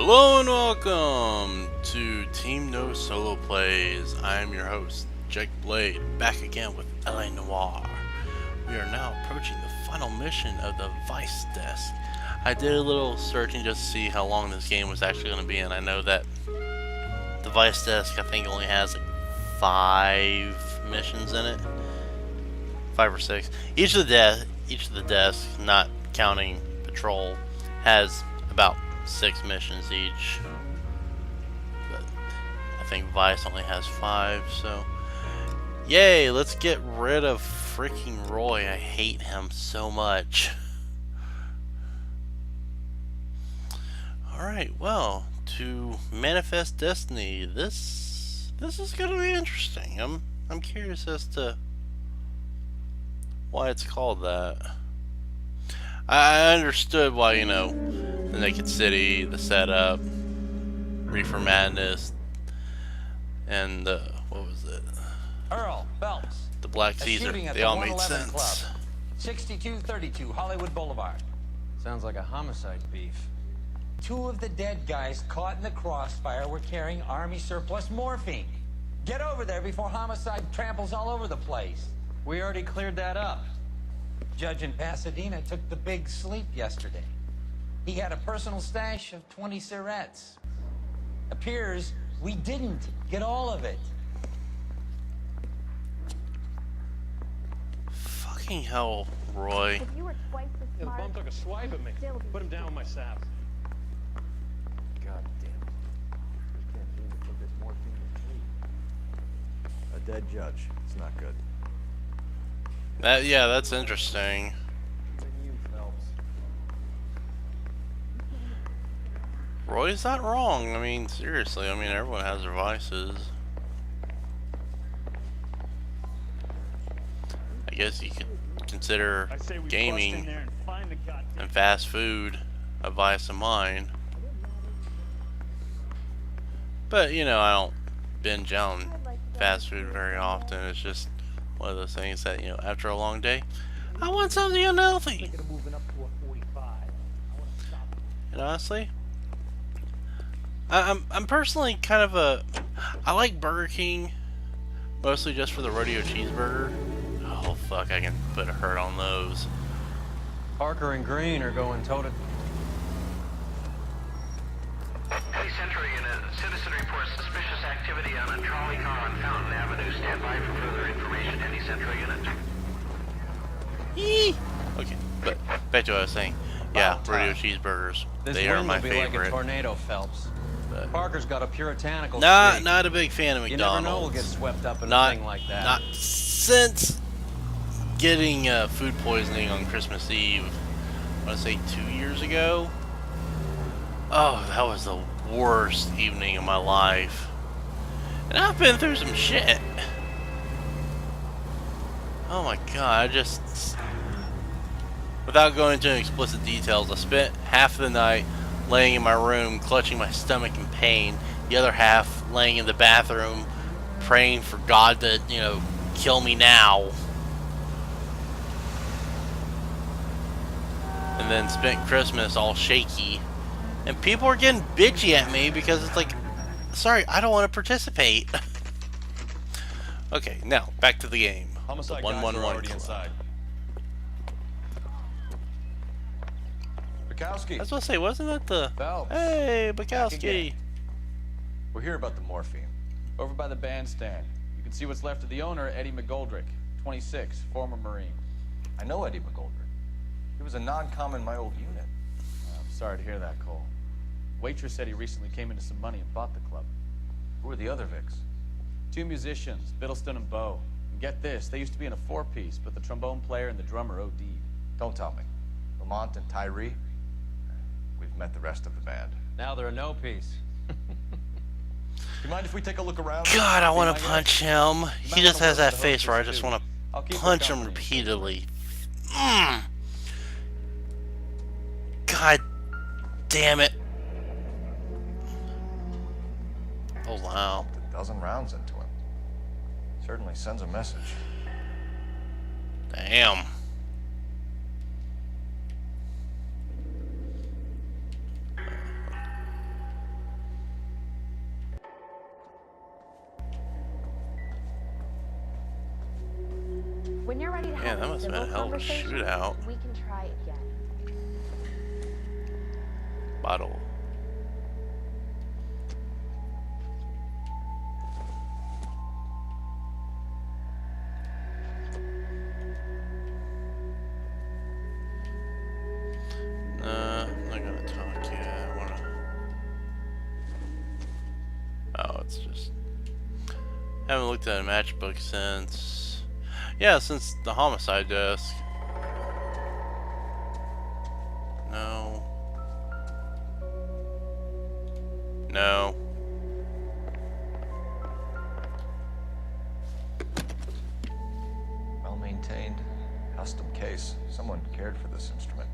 Hello and welcome to TeamNO Solo Plays. I am your host, Jecht back again with Noire. We are now approaching the final mission of the Vice Desk. I did a little searching just to see how long this game was actually going to be, and I know that the Vice Desk, I think, only has like 5 missions in it. 5 or 6. Each of the desks, not counting patrol, has about 6 missions each, but I think Vice only has 5, so yay, let's get rid of freaking Roy. I hate him so much. Alright, well, to manifest destiny, this is gonna be interesting. I'm curious as to why it's called that. I understood why, you know, the Naked City, the setup, Reefer Madness, and what was it? Earl Phelps. The Black Caesar. They all made sense. Club, 6232 Hollywood Boulevard. Sounds like a homicide beef. 2 of the dead guys caught in the crossfire were carrying Army surplus morphine. Get over there before homicide tramples all over the place. We already cleared that up. Judge in Pasadena took the big sleep yesterday. He had a personal stash of 20 cigarettes. Appears we didn't get all of it. Fucking hell, Roy. If you were twice as Yeah, the smart, bum took a swipe at me. Put him down with my saps. God damn it. Just can't seem to put this morphine to sleep. A dead judge. It's not good. Yeah, that's interesting. You, Phelps. Roy's not wrong. I mean, seriously. I mean, everyone has their vices. I guess you could consider gaming and fast food a vice of mine. But, you know, I don't binge on fast food very often. It's just one of those things that, you know, after a long day, I want something unhealthy. And honestly, I'm personally kind of I like Burger King, mostly just for the rodeo cheeseburger. Oh fuck, I can put a hurt on those. Parker and Green are going toe-to... Hey, Central Unit. Citizen reports suspicious activity on a trolley car on Fountain Avenue. Stand by for further information. Any Central Unit. Yee! Okay, but back to what I was saying. Yeah, rodeo cheeseburgers. This They are wind my will be favorite. like a tornado, Phelps. But Parker's got a puritanical not streak. a big fan of You never know we'll McDonald's. get swept up in Not a thing like that. Not since getting food poisoning on Christmas Eve. I want to say 2 years ago. Oh, that was the worst evening of my life. And I've been through some shit. Oh my god, I just... Without going into explicit details, I spent half the night laying in my room, clutching my stomach in pain. The other half laying in the bathroom, praying for God to, you know, kill me now. And then spent Christmas all shaky. And people are getting bitchy at me because it's like, sorry, I don't want to participate. Okay, now back to the game. Homicide The guys are 111 already club. inside. Bukowski, I was gonna say, wasn't that the... Phelps. Hey, Back Bukowski. again. We're here about the morphine. Over by the bandstand. You can see what's left of the owner, Eddie McGoldrick, 26, former Marine. I know Eddie McGoldrick. He was a non-com in my old unit. I'm sorry to hear that, Cole. Waitress said he recently came into some money and bought the club. Who are the other Vics? 2 musicians, Biddleston and Bow. And get this, they used to be in a 4-piece, but the trombone player and the drummer OD'd. Don't tell me. Lamont and Tyree? We've met the rest of the band. Now they're a no-piece. You mind if we take a look around? God, I want to See, my punch him. He might just wanna has work that with the face where I hostess, just too. want I'll to keep her punch him company. repeatedly. God damn it. Oh, wow. A dozen rounds into him. Certainly sends a message. Damn. When you're ready to Yeah, have that a must have been a civil hell of a conversation, shootout. we can try again. Bottle. I'm not gonna talk yet. I wanna. Oh, it's just. Haven't looked at a matchbook since. Yeah, since the homicide desk. No. No. Well maintained, custom case. Someone cared for this instrument.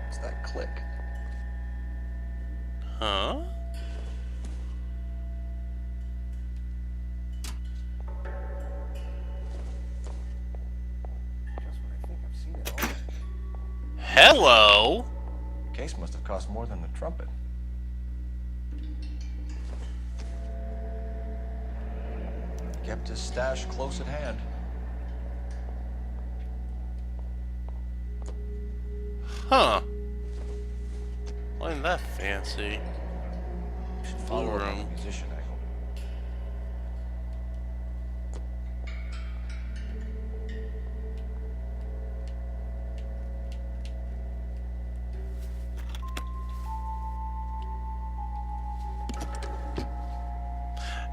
What's that click? Huh? Just when I think I've seen it all. Hello? The case must have cost more than the trumpet. Kept his stash close at hand. Huh. Why isn't that fancy? Should Blue follow up on room. the musician angle.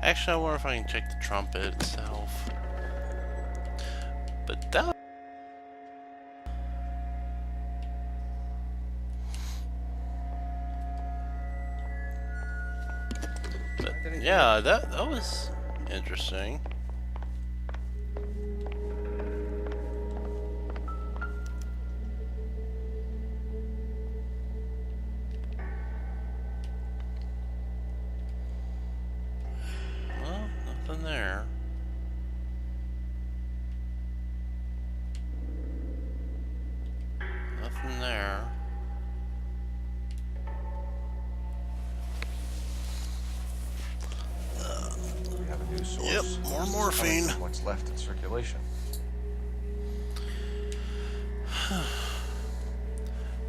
Actually, I wonder if I can check the trumpet itself. But that. But yeah, that was interesting. Well, nothing there. Nothing there. We have a new source. Yep, more This is morphine. coming from what's left in circulation.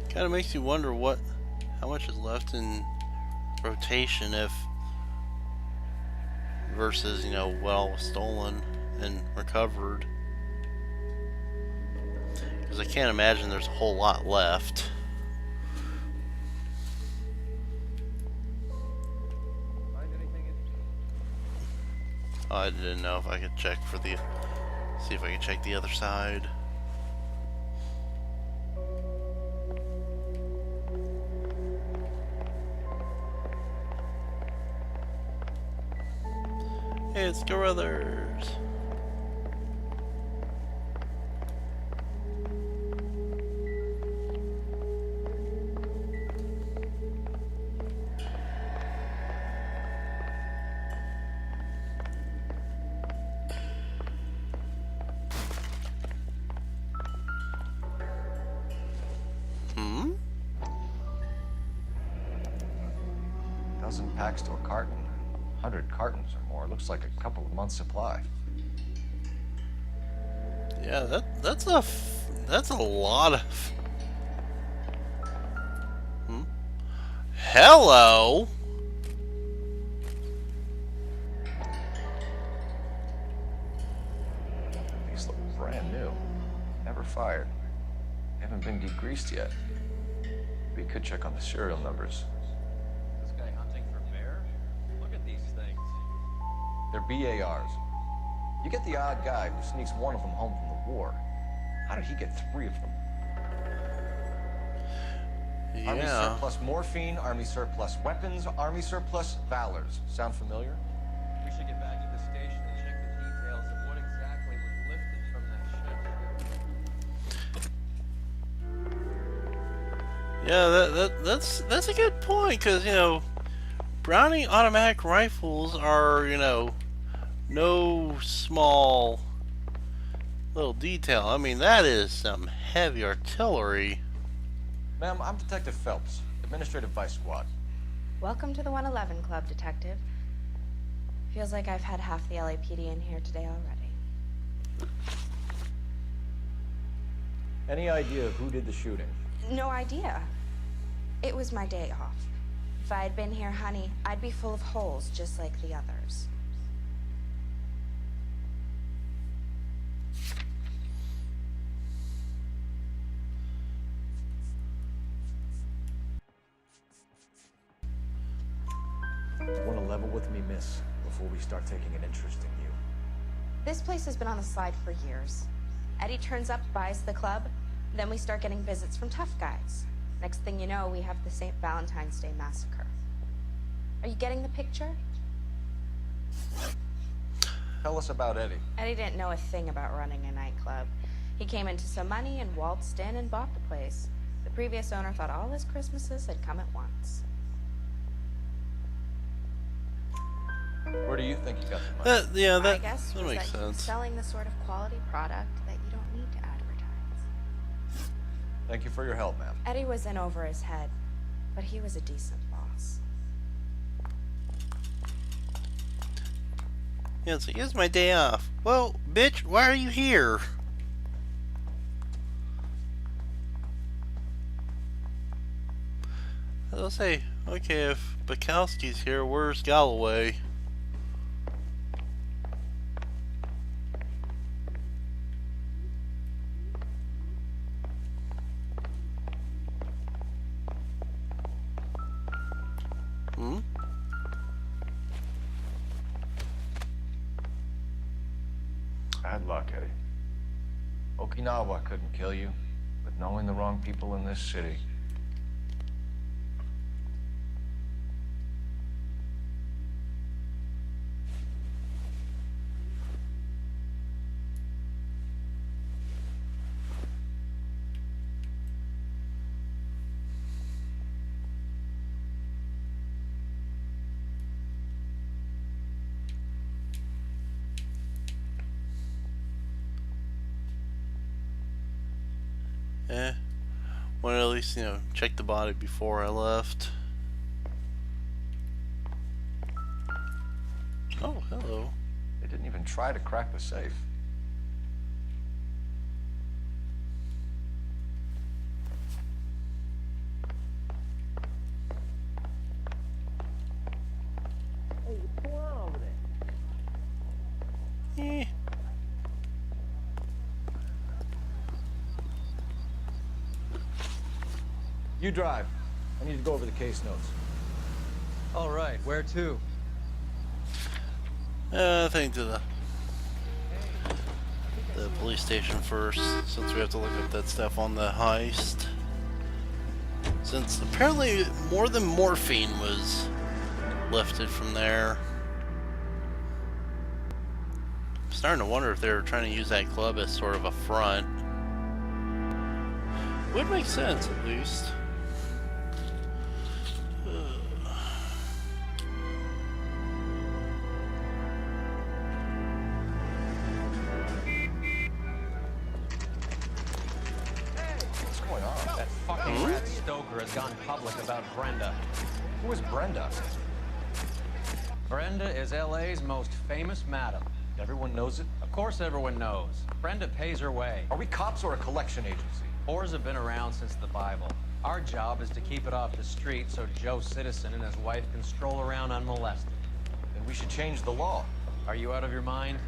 Kind of makes you wonder how much is left in rotation if versus, you know, what all was stolen and recovered. Because I can't imagine there's a whole lot left. Find anything interesting? I didn't know if I could check for the, see if I could check the other side. Hey, it's Carruthers. Hmm? Dozen packs to a carton. 100 cartons or more. Looks like a couple of months' supply. Yeah, that's a lot of. Hmm? Hello. These look brand new. Never fired. Haven't been degreased yet. We could check on the serial numbers. This guy hunting for bear? Look at these things. They're BARs. You get the odd guy who sneaks one of them home from the war. How did he get 3 of them? Army Yeah. surplus morphine, Army surplus weapons, Army surplus valors. Sound familiar? We should get back to the station and check the details of what exactly was lifted from that ship. Yeah, that's a good point, because, you know, Browning automatic rifles are, you know, no small little detail. I mean, that is some heavy artillery. Ma'am, I'm Detective Phelps, Administrative Vice Squad. Welcome to the 111 Club, Detective. Feels like I've had half the LAPD in here today already. Any idea of who did the shooting? No idea. It was my day off. If I had been here, honey, I'd be full of holes just like the others. You want to level with me, miss, before we start taking an interest in you? This place has been on the slide for years. Eddie turns up, buys the club, then we start getting visits from tough guys. Next thing you know, we have the St. Valentine's Day massacre. Are you getting the picture? Tell us about Eddie. Eddie didn't know a thing about running a nightclub. He came into some money and waltzed in and bought the place. The previous owner thought all his Christmases had come at once. Where do you think you got the money? Yeah, My that guess was makes that he was sense. selling the sort of quality product that you don't need to advertise. Thank you for your help, ma'am. Eddie was in over his head, but he was a decent boss. Yeah, it's like, it's my day off. Well, bitch, why are you here? I'll say, okay, if Bukowski's here, where's Galloway? Hmm? Bad luck, Eddie. Okinawa couldn't kill you, but knowing the wrong people in this city. Want to at least, check the body before I left. Oh, hello. They didn't even try to crack the safe. Hey, what's going on over there? Eh. You drive. I need to go over the case notes. All right, where to? I think to the police station first, since we have to look up that stuff on the heist. Since apparently more than morphine was lifted from there. I'm starting to wonder if they were trying to use that club as sort of a front. Would make sense, at least. What's going on? That fucking rat Stoker has gone public about Brenda. Who is Brenda? Brenda is LA's most famous madam. Everyone knows it? Of course everyone knows. Brenda pays her way. Are we cops or a collection agency? Whores have been around since the Bible. Our job is to keep it off the street so Joe Citizen and his wife can stroll around unmolested. Then we should change the law. Are you out of your mind?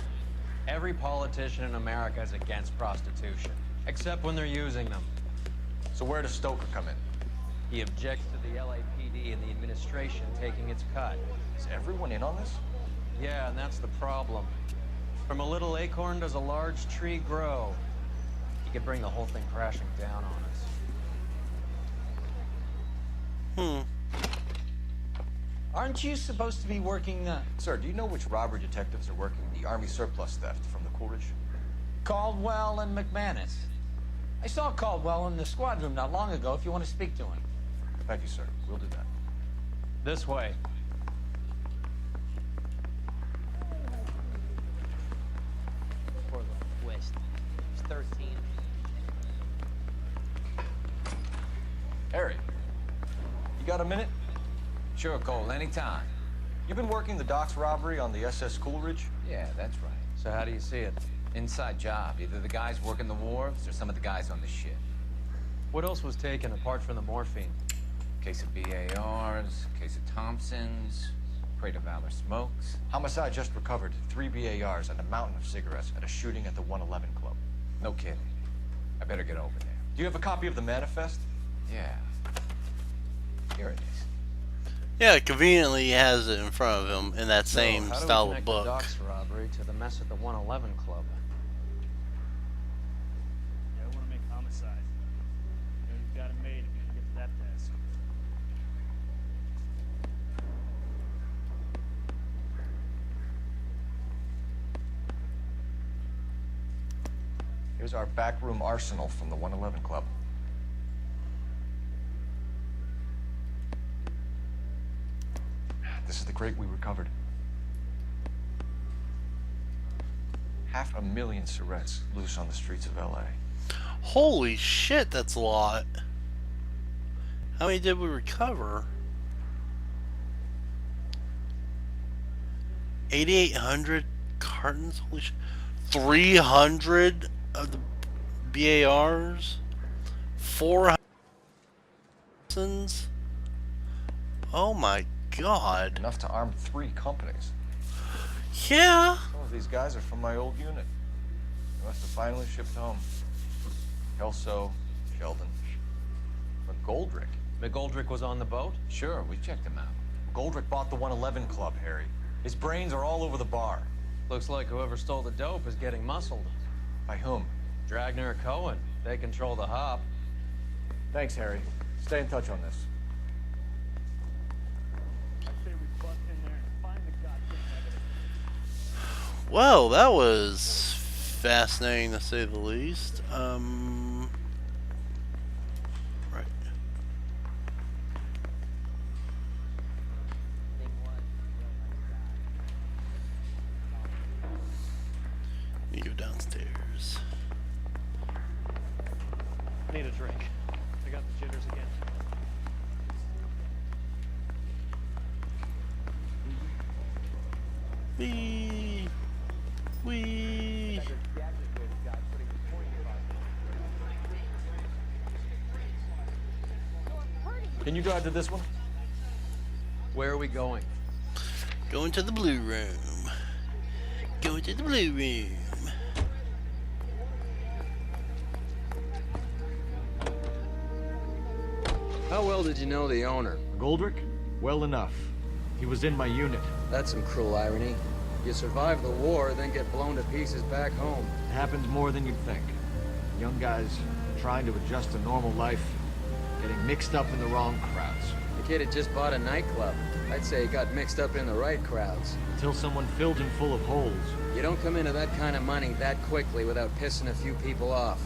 Every politician in America is against prostitution, except when they're using them. So where does Stoker come in? He objects to the LAPD and the administration taking its cut. Is everyone in on this? Yeah, and that's the problem. From a little acorn does a large tree grow. He could bring the whole thing crashing down on us. Aren't you supposed to be working Sir, do you know which robbery detectives are working the Army surplus theft from the Coolidge? Caldwell and McManus? I saw Caldwell in the squad room not long ago if you want to speak to him. Thank you, sir. We'll do that. This way. For the twist. He's 13. Harry, you got a minute? Sure, Cole, anytime. You've been working the docks robbery on the SS Coolidge? Yeah, that's right. So how do you see it? Inside job. Either the guys working the wharves or some of the guys on the ship. What else was taken apart from the morphine? Case of BARs, case of Thompsons, crate of Valor smokes. Homicide just recovered 3 BARs and a mountain of cigarettes at a shooting at the 111 Club. No kidding. I better get over there. Do you have a copy of the manifest? Yeah. Here it is. Yeah, conveniently he has it in front of him in that same So, how do we style of connect book. the docks robbery to the mess at the 111 Club? Yeah, I want to make homicide. You know, you've got it made if you can get to that desk. Here's our backroom arsenal from the 111 Club. This is the crate we recovered. 500,000 cigarettes loose on the streets of LA. Holy shit, that's a lot. How many did we recover? 8,800 cartons? Holy shit. 300 of the BARs? 400. Oh my god. Enough to arm 3 companies. Yeah. Some of these guys are from my old unit. They must have finally shipped home. Kelso, Sheldon, McGoldrick. McGoldrick was on the boat? Sure, we checked him out. McGoldrick bought the 111 Club, Harry. His brains are all over the bar. Looks like whoever stole the dope is getting muscled. By whom? Dragner or Cohen. They control the hop. Thanks, Harry. Stay in touch on this. I say we bust in there and find the goddamn evidence. Well, that was fascinating to say the least. Right. You go downstairs. I need a drink. I got the jitters again. Wee. Wee. Can you drive to this one? Where are we going? Going to the blue room. Going to the blue room. How well did you know the owner? Goldrick? Well enough. He was in my unit. That's some cruel irony. You survive the war, then get blown to pieces back home. It happens more than you'd think. Young guys trying to adjust to normal life, getting mixed up in the wrong crowds. The kid had just bought a nightclub. I'd say he got mixed up in the right crowds. Until someone filled him full of holes. You don't come into that kind of money that quickly without pissing a few people off.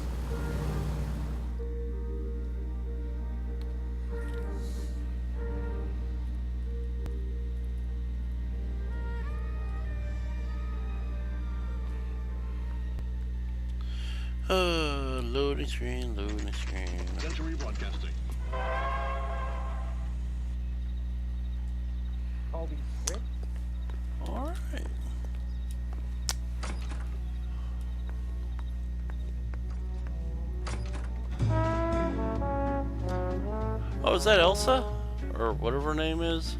Loading screen, loading screen. Center rebroadcasting. Call these Rick? Alright. Oh, is that Elsa? Or whatever her name is?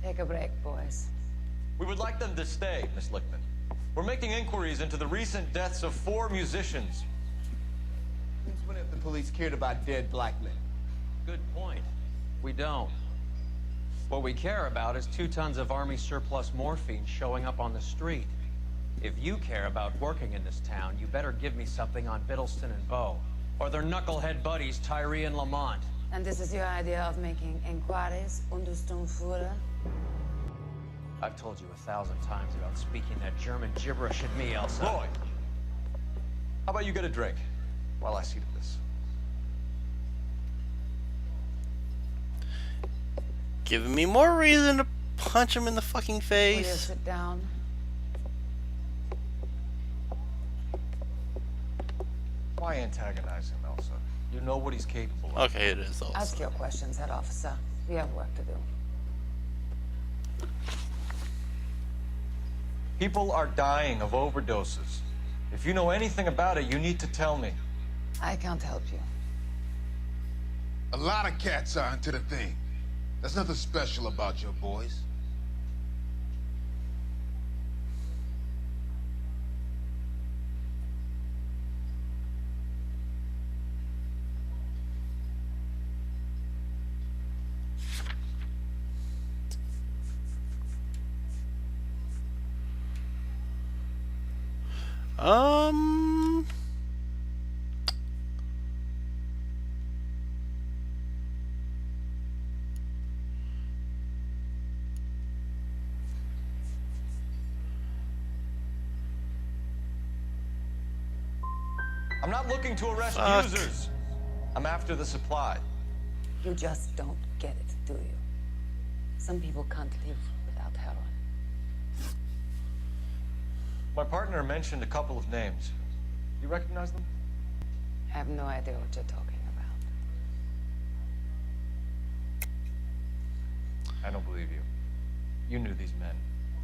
Take a break, boys. We would like them to stay, Miss Lichtman. We're making inquiries into the recent deaths of 4 musicians. Since when have the police cared about dead black men? Good point. We don't. What we care about is 2 tons of Army surplus morphine showing up on the street. If you care about working in this town, you better give me something on Biddleston and Bow. Or their knucklehead buddies, Tyree and Lamont. And this is your idea of making inquiries under Stonefura? I've told you 1,000 times about speaking that German gibberish at me, Elsa. Roy, how about you get a drink while I see to this? Giving me more reason to punch him in the fucking Will you face. sit down? Why antagonize him, Elsa? You know what he's capable of. Okay, it is also. Ask your questions, head officer. We have work to do. People are dying of overdoses. If you know anything about it, you need to tell me. I can't help you. A lot of cats are into the thing. There's nothing special about your boys. I'm not looking to arrest users. I'm after the supply. You just don't get it, do you? Some people can't live without heroin. My partner mentioned a couple of names. You recognize them? I have no idea what you're talking about. I don't believe you. You knew these men.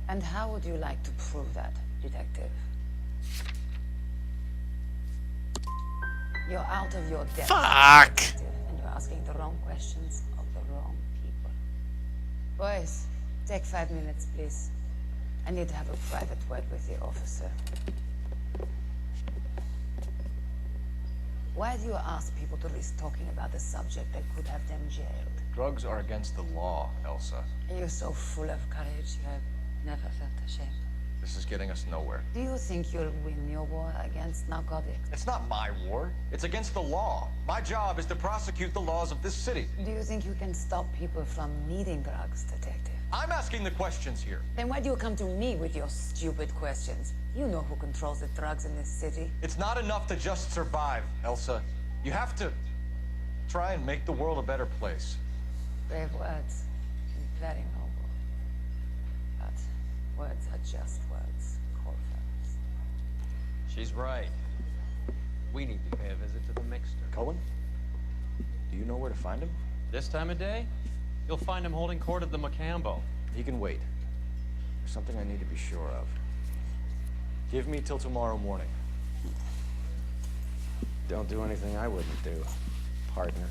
And how would you like to prove that, detective? You're out of your depth. Fuck! Detective, and you're asking the wrong questions of the wrong people. Boys, take 5 minutes, please. I need to have a private word with the officer. Why do you ask people to risk talking about a subject that could have them jailed? Drugs are against the law, Elsa. You're so full of courage, you have never felt ashamed. This is getting us nowhere. Do you think you'll win your war against narcotics? It's not my war. It's against the law. My job is to prosecute the laws of this city. Do you think you can stop people from needing drugs, detective? I'm asking the questions here. Then why do you come to me with your stupid questions? You know who controls the drugs in this city. It's not enough to just survive, Elsa. You have to try and make the world a better place. Brave words. Very noble. But words are just words, Corvus. She's right. We need to pay a visit to the mixer. Cohen? Do you know where to find him? This time of day, you'll find him holding court at the Macambo. He can wait. There's something I need to be sure of. Give me till tomorrow morning. Don't do anything I wouldn't do, partner.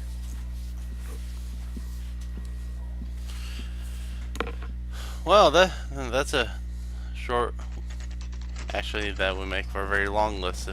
Well, that's a short. Actually, that would make for a very long list.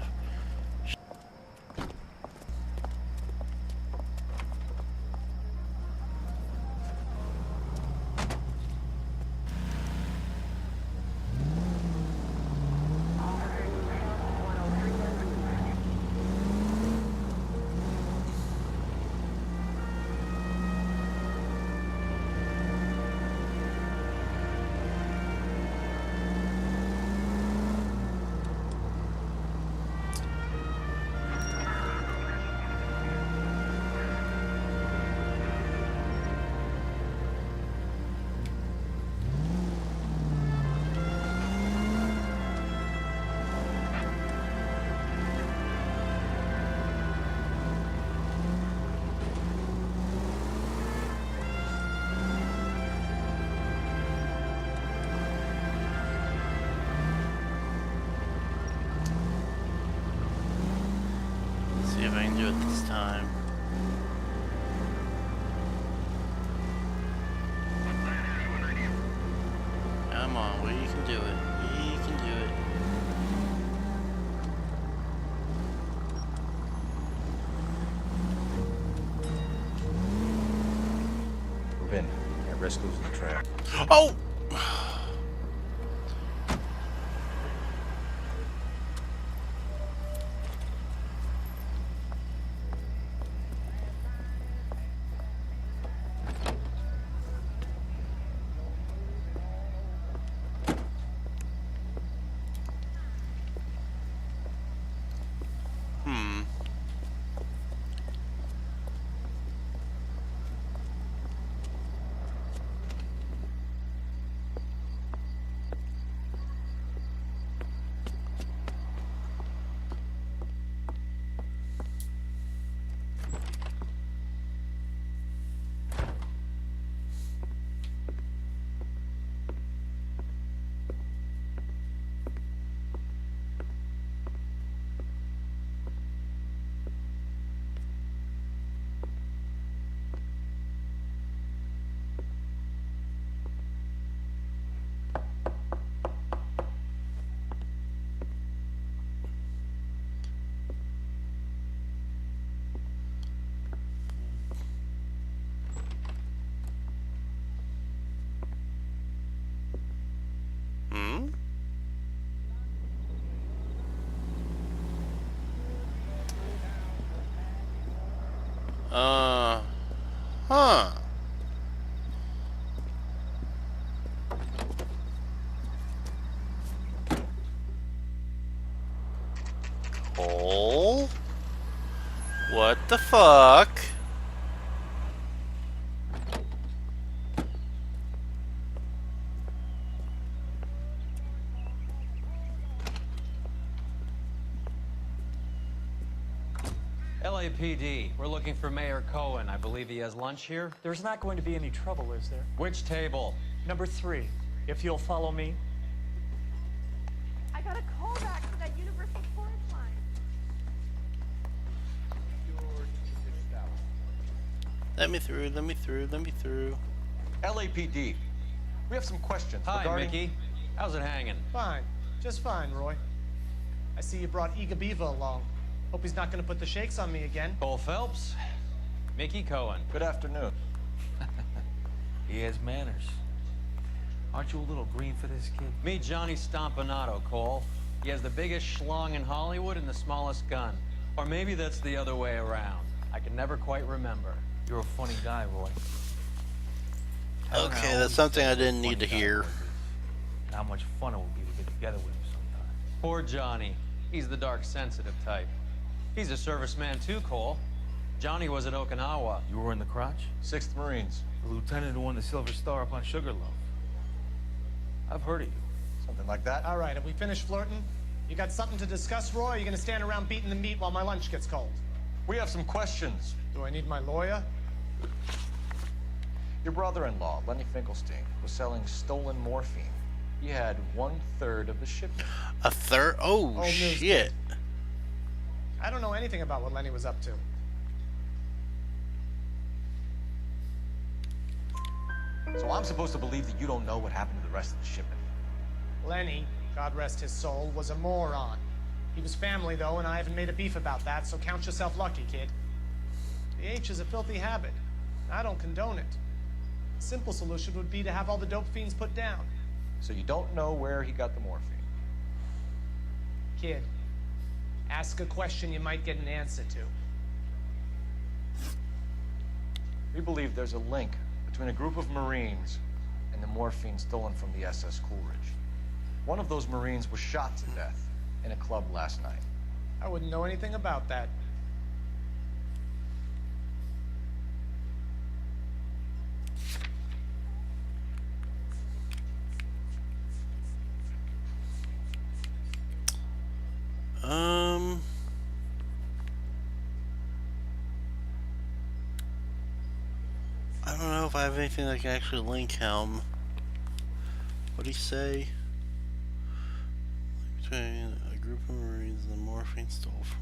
See if I can do it this time. Come on, we can do it. We can do it. Move in. I risk losing the trail. Oh! Huh. Cole? What the fuck? LAPD, we're looking for Mayor Cohen. I believe he has lunch here. There's not going to be any trouble, is there? Which table? Number 3, if you'll follow me. I got a call back for that universal storage line. Let me through, let me through, let me through. LAPD. We have some questions Hi, regarding... Mickey. How's it hanging? Fine. Just fine, Roy. I see you brought Iga Beaver along. Hope he's not going to put the shakes on me again. Cole Phelps. Mickey Cohen. Good afternoon. He has manners. Aren't you a little green for this kid? Meet Johnny Stompanato, Cole. He has the biggest schlong in Hollywood and the smallest gun. Or maybe that's the other way around. I can never quite remember. You're a funny guy, Roy. Okay, that's something I didn't need to hear. How much fun it would be to get together with him sometime. Poor Johnny. He's the dark, sensitive type. He's a serviceman too, Cole. Johnny was at Okinawa. You were in the crotch? 6th Marines. The lieutenant who won the Silver Star up on Sugarloaf. I've heard of you. Something like that? All right, have we finished flirting? You got something to discuss, Roy, or are you going to stand around beating the meat while my lunch gets cold? We have some questions. Do I need my lawyer? Your brother-in-law, Lenny Finkelstein, was selling stolen morphine. He had 1/3 of the shipment. A third? Oh, Old news, shit. kid. I don't know anything about what Lenny was up to. So I'm supposed to believe that you don't know what happened to the rest of the shipment? Lenny, God rest his soul, was a moron. He was family, though, and I haven't made a beef about that, so count yourself lucky, kid. The H is a filthy habit. I don't condone it. The simple solution would be to have all the dope fiends put down. So you don't know where he got the morphine? Kid, ask a question you might get an answer to. We believe there's a link between a group of Marines and the morphine stolen from the SS Coolidge. One of those Marines was shot to death in a club last night. I wouldn't know anything about that. I don't know if I have anything that can actually link him. What'd he say? Between a group of Marines and the morphine stole from.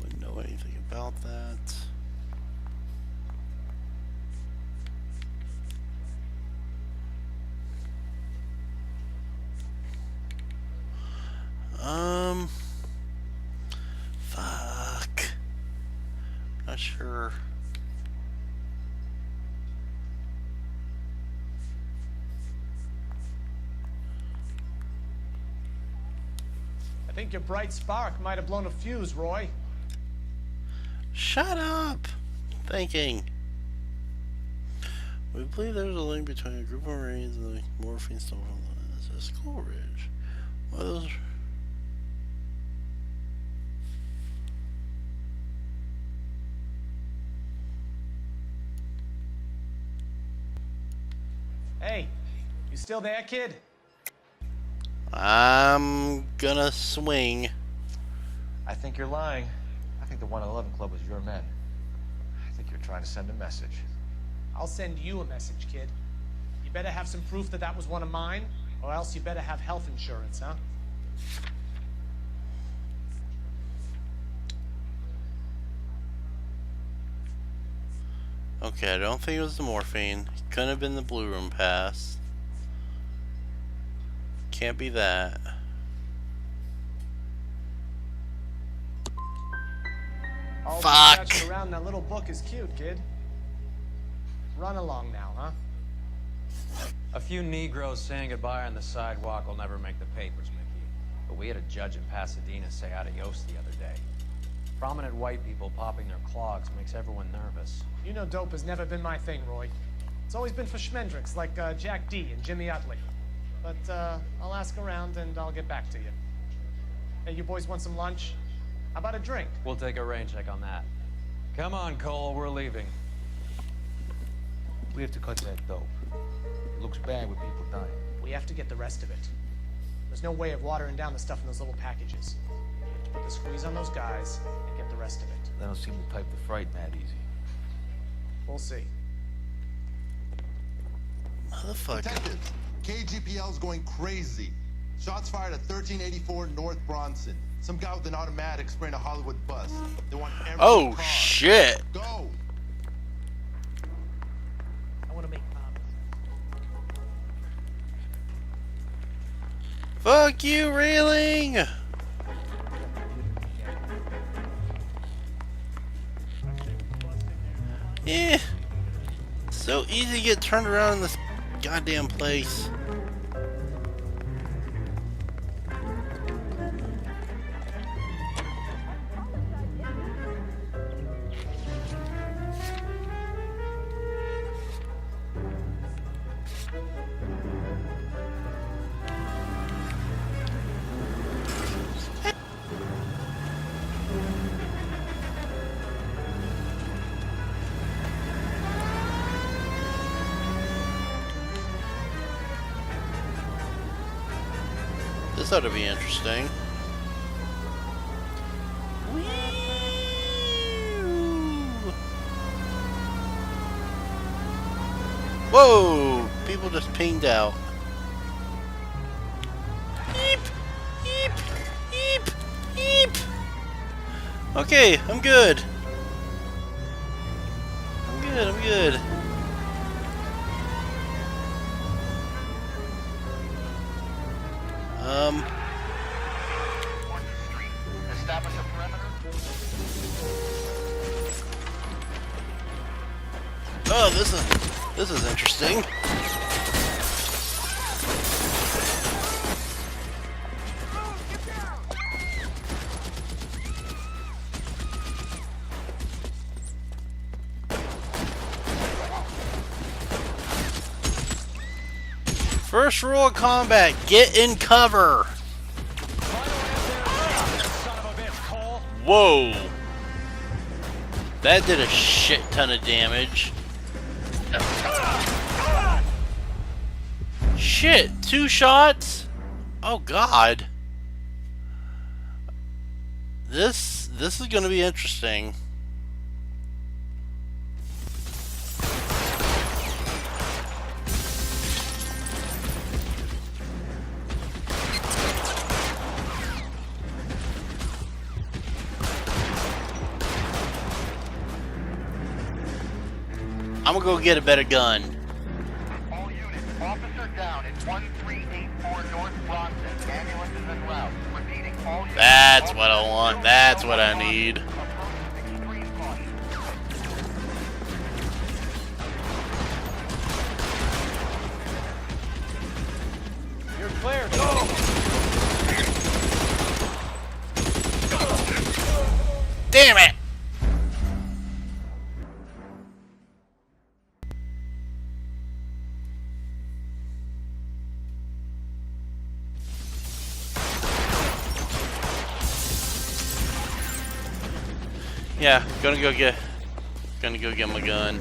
Wouldn't know anything about that. Fuck. Not sure. I think your bright spark might have blown a fuse, Roy. Shut up! Thinking. We believe there's a link between a group of Marines and the morphine stolen from the SS Coolidge. One of those. Hey, you still there, kid? I'm gonna swing. I think you're lying. I think the 111 Club was your men. I think you're trying to send a message. I'll send you a message, kid. You better have some proof that that was one of mine, or else you better have health insurance, huh? Okay, I don't think it was the morphine. It couldn't have been the Blue Room Pass. Can't be that. All Fuck! scratching around in that little book is cute, kid. Run along now, huh? A few Negroes saying goodbye on the sidewalk will never make the papers, Mickey. But we had a judge in Pasadena say adios the other day. Prominent white people popping their clogs makes everyone nervous. You know dope has never been my thing, Roy. It's always been for schmendricks like Jack D and Jimmy Utley. But I'll ask around and I'll get back to you. Hey, you boys want some lunch? How about a drink? We'll take a rain check on that. Come on, Cole, we're leaving. We have to cut that dope. It looks bad with people dying. We have to get the rest of it. There's no way of watering down the stuff in those little packages. We have to put the squeeze on those guys and get the rest of it. They don't seem the type to frighten that easy. We'll see. Motherfucker. Detectives, KGPL's going crazy. Shots fired at 1384 North Bronson. Some guy with an automatic spraying a Hollywood bus. They want every car. Shit. Go. I want to make Fuck you, railing. Yeah. So easy to get turned around in this goddamn place. This ought to be interesting. Whoa! People just pinged out. Eep! Eep! Eep! Eep! Okay, I'm good. I'm good, I'm good. Establish a perimeter. Oh, this is interesting. First rule of combat, get in cover. Whoa. That did a shit ton of damage. Shit, 2 shots? Oh god. This is gonna be interesting. I'm gonna go get a better gun. All units, officer down at 1384 North Bronson. Ambulance is en route. Repeating, all units. That's what I want. That's what I need. You're clear. Go! Damn it! Yeah, gonna go get my gun.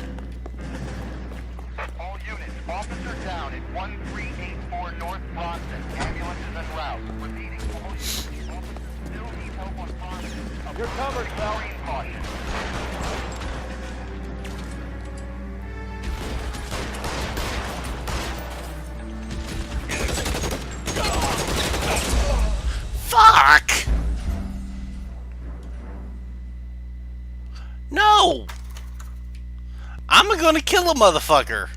All units, officer down at 1384 North Bronson. Ambulance is en route. Repeating, all units, officer still needs help on Bronson. You're covered, Bell. Extreme caution. Fuck! No! I'm gonna kill a motherfucker.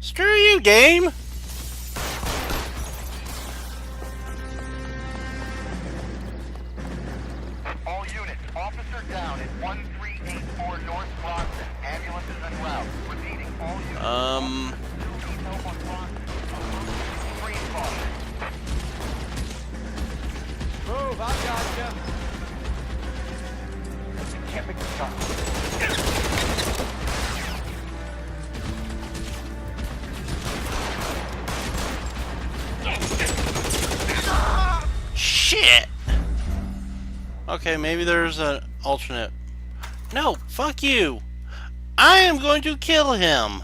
Screw you, game! All units, officer down at 1384 North Bronson. Ambulance is en route. Repeating, all units. Still needs help on Bronson. Extreme caution. move, I gotcha. Can't make the shot. Shit! Okay, maybe there's an alternate. No, fuck you! I am going to kill him!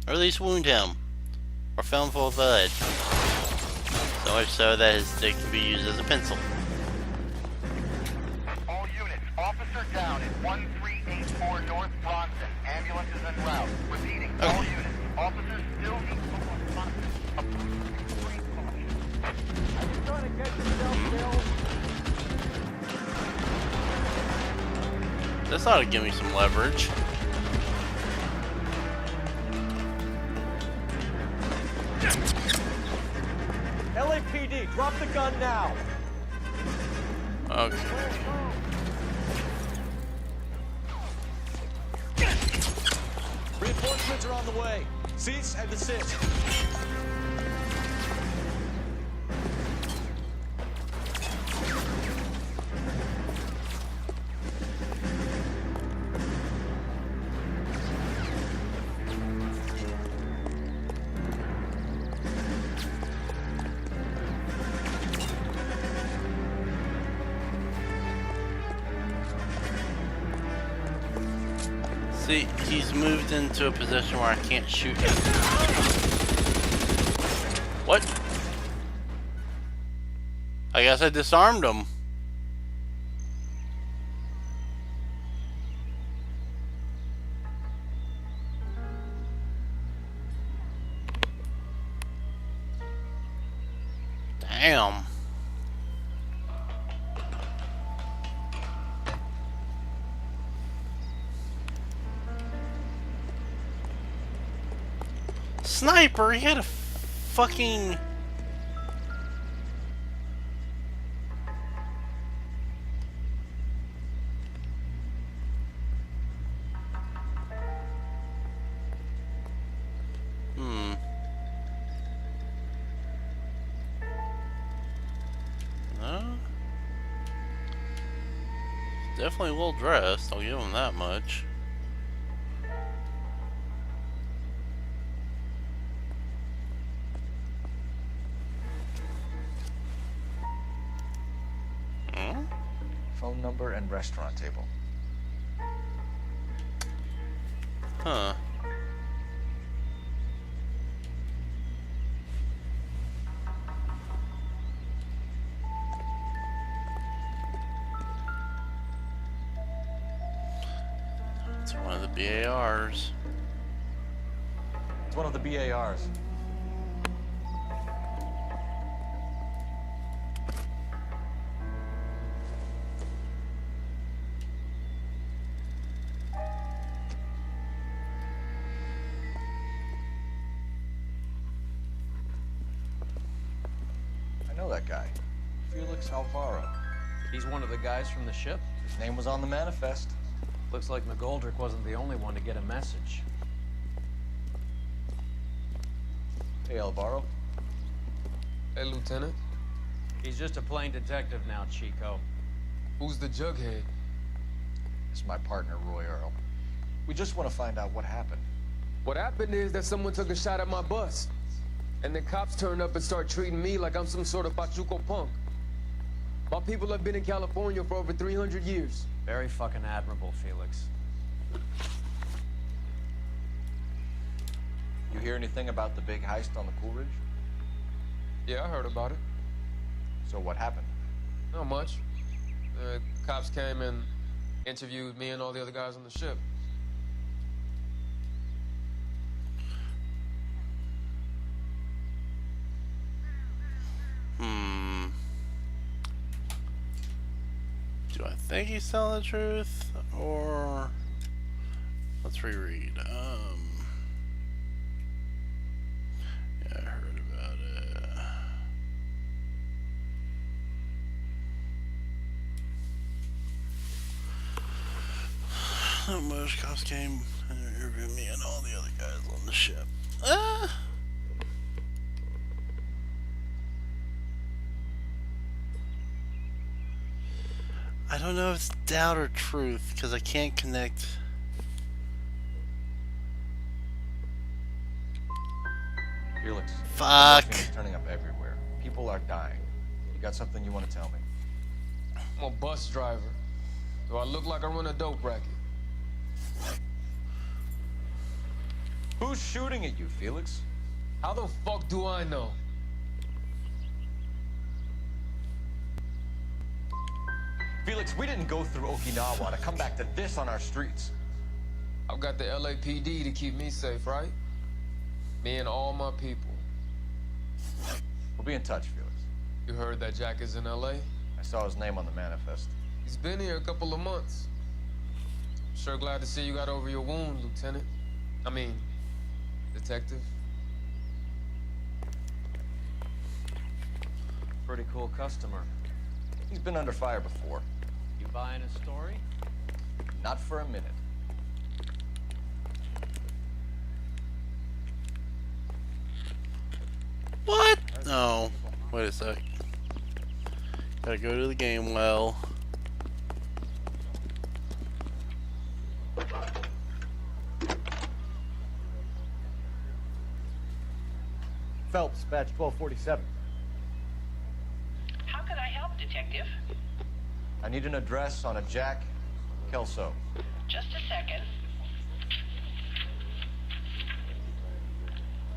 Or at least wound him. Or fill him full of blood. So much so that his stick can be used as a pencil. All units, officer down at 1384 North Bronson. Ambulance is en route. Repeating, all units, officers still need full response. Are you trying to get yourself killed? This ought to give me some leverage. LAPD, drop the gun now. Okay. Reinforcements are on the way. Cease and desist. See, he's moved into a position where I can't shoot him. What? I guess I disarmed him. Damn. Sniper, he had a fucking... No? Definitely well dressed, I'll give him that much. Phone number and restaurant table. Huh. It's one of the BARs. It's one of the BARs. I know that guy. Felix Alvaro. He's one of the guys from the ship? His name was on the manifest. Looks like McGoldrick wasn't the only one to get a message. Hey, Alvaro. Hey, Lieutenant. He's just a plain detective now, Chico. Who's the jughead? This is my partner, Roy Earl. We just want to find out what happened. What happened is that someone took a shot at my bus. And the cops turned up and start treating me like I'm some sort of Pachuco punk. My people have been in California for over 300 years. Very fucking admirable, Felix. You hear anything about the big heist on the Coolidge? Yeah, I heard about it. So what happened? Not much. The cops came and interviewed me and all the other guys on the ship. Do I think he's telling the truth, or let's reread. Yeah, I heard about it. Not much. Cops came and interviewed me and all the other guys on the ship. I don't know if it's doubt or truth, because I can't connect. Felix. Fuck. Morphine's turning up everywhere. People are dying. You got something you want to tell me? I'm a bus driver. Do I look like I run a dope racket? Who's shooting at you, Felix? How the fuck do I know? Felix, we didn't go through Okinawa to come back to this on our streets. I've got the LAPD to keep me safe, right? Me and all my people. We'll be in touch, Felix. You heard that Jack is in LA? I saw his name on the manifest. He's been here a couple of months. Sure glad to see you got over your wound, Lieutenant. I mean, Detective. Pretty cool customer. He's been under fire before. You buying a story? Not for a minute. What? No. Wait a sec. Gotta go to the game well. Phelps, badge 1247. How can I help, Detective? I need an address on a Jack Kelso. Just a second.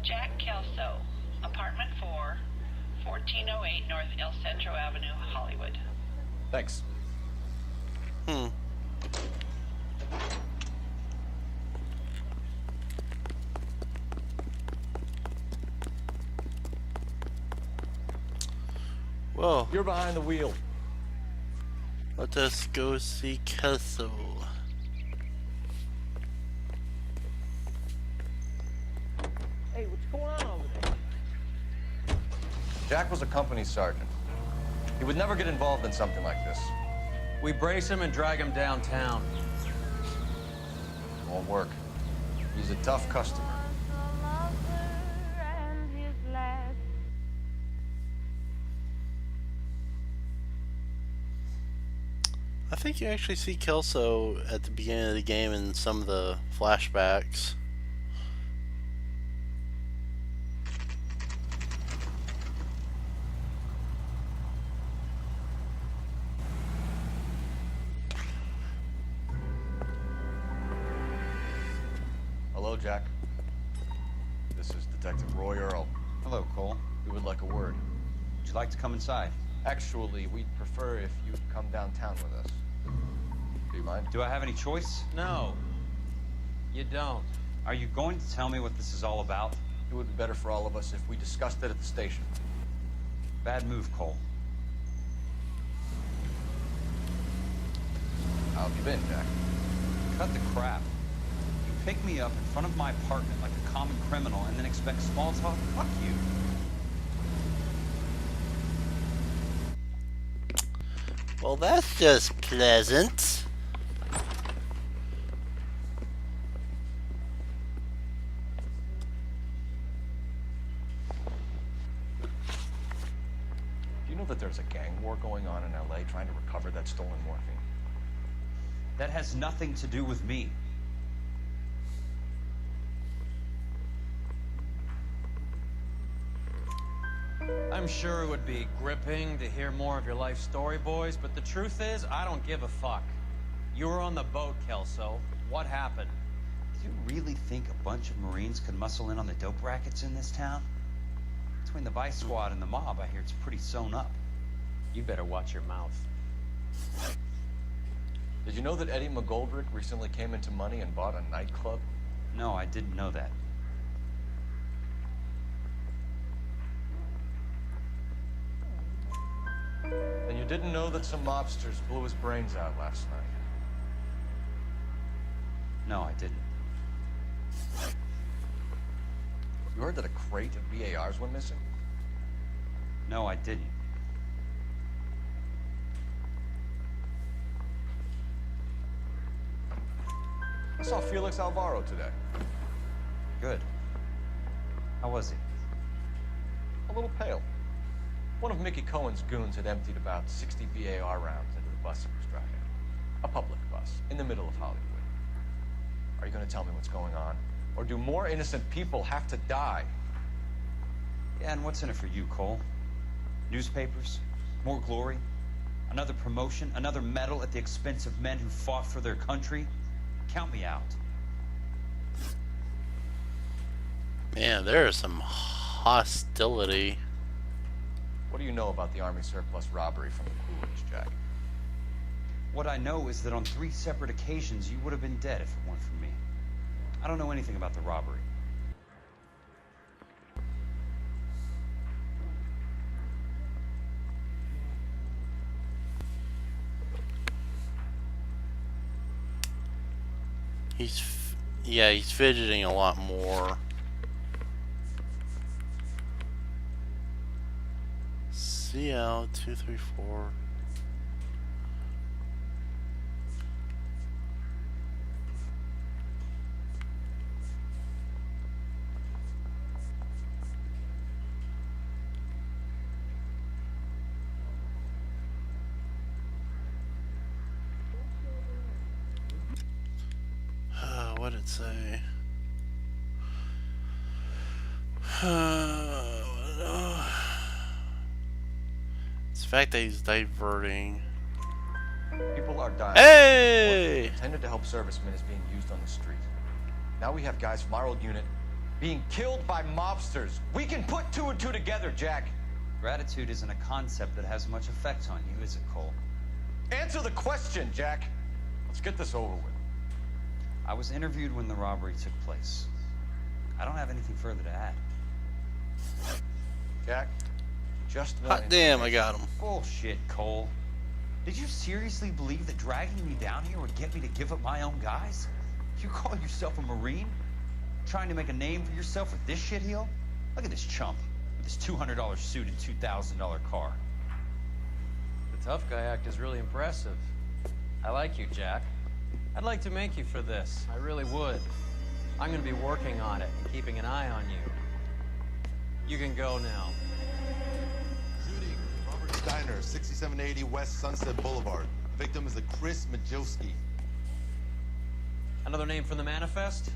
Jack Kelso, apartment 4, 1408 North El Centro Avenue, Hollywood. Thanks. Well, you're behind the wheel. Let us go see Kelso. Hey, what's going on over there? Jack was a company sergeant. He would never get involved in something like this. We brace him and drag him downtown. Won't work. He's a tough customer. I think you actually see Kelso at the beginning of the game in some of the flashbacks. Hello, Jack. This is Detective Roy Earl. Hello, Cole. We would like a word. Would you like to come inside? Actually, we'd prefer if you'd come downtown with us. Do you mind? Do I have any choice? No. You don't. Are you going to tell me what this is all about? It would be better for all of us if we discussed it at the station. Bad move, Cole. How have you been, Jack? Cut the crap. You pick me up in front of my apartment like a common criminal and then expect small talk? Fuck you. Well, that's just pleasant. Do you know that there's a gang war going on in LA trying to recover that stolen morphine? That has nothing to do with me. I'm sure it would be gripping to hear more of your life story, boys, but the truth is, I don't give a fuck. You were on the boat, Kelso. What happened? Do you really think a bunch of Marines could muscle in on the dope rackets in this town? Between the Vice Squad and the mob, I hear it's pretty sewn up. You better watch your mouth. Did you know that Eddie McGoldrick recently came into money and bought a nightclub? No, I didn't know that. And you didn't know that some mobsters blew his brains out last night? No, I didn't. You heard that a crate of BARs went missing? No, I didn't. I saw Felix Alvaro today. Good. How was he? A little pale. One of Mickey Cohen's goons had emptied about 60 BAR rounds into the bus he was driving. A public bus, in the middle of Hollywood. Are you going to tell me what's going on? Or do more innocent people have to die? Yeah, and what's in it for you, Cole? Newspapers? More glory? Another promotion? Another medal at the expense of men who fought for their country? Count me out. Man, there is some hostility. What do you know about the Army surplus robbery from the Coolidge, Jack? What I know is that on 3 separate occasions you would have been dead if it weren't for me. I don't know anything about the robbery. He's fidgeting a lot more. CL 234. What did it say? It's the fact that he's diverting. People are dying. Hey! What intended to help servicemen is being used on the street. Now we have guys from our old unit being killed by mobsters. We can put 2 and 2 together, Jack. Gratitude isn't a concept that has much effect on you, is it, Cole? Answer the question, Jack. Let's get this over with. I was interviewed when the robbery took place. I don't have anything further to add. Jack, just hot damn, I got him. Bullshit, Cole. Did you seriously believe that dragging me down here would get me to give up my own guys? You call yourself a Marine? Trying to make a name for yourself with this shitheel? Look at this chump with his $200 suit and $2,000 car. The tough guy act is really impressive. I like you, Jack. I'd like to make you for this. I really would. I'm going to be working on it and keeping an eye on you. You can go now. Shooting, Robert Steiner, 6780 West Sunset Boulevard. The victim is a Chris Majowski. Another name from the manifest?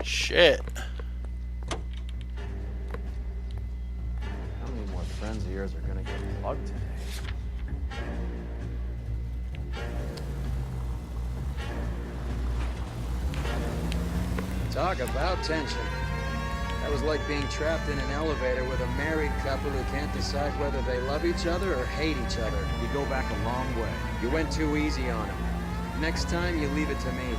Shit. How many more friends of yours are gonna get plugged today? Talk about tension. That was like being trapped in an elevator with a married couple who can't decide whether they love each other or hate each other. You go back a long way. You went too easy on him. Next time, you leave it to me.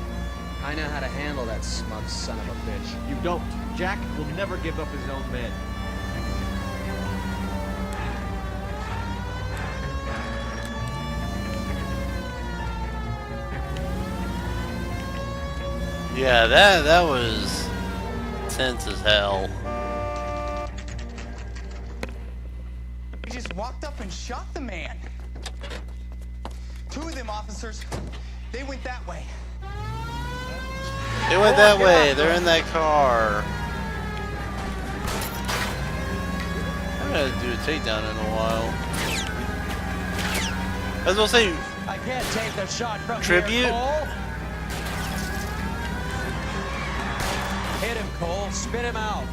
I know how to handle that smug son of a bitch. You don't. Jack will never give up his own men. Yeah, that was tense as hell. He just walked up and shot the man. 2 of them officers, they went that way. They went that way. They're in that car. I'm gonna do a takedown in a while. I was gonna say, I can't take the shot from tribute. Here, Cole. Hit him, Cole. Spit him out.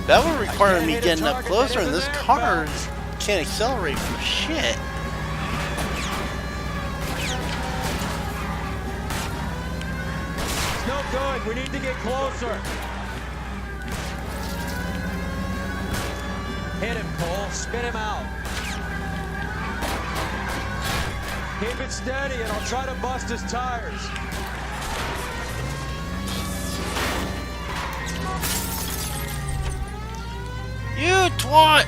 That would require me getting up closer, and this car can't accelerate from shit. It's no good. We need to get closer. Hit him, Cole. Spit him out. Keep it steady, and I'll try to bust his tires. You twat!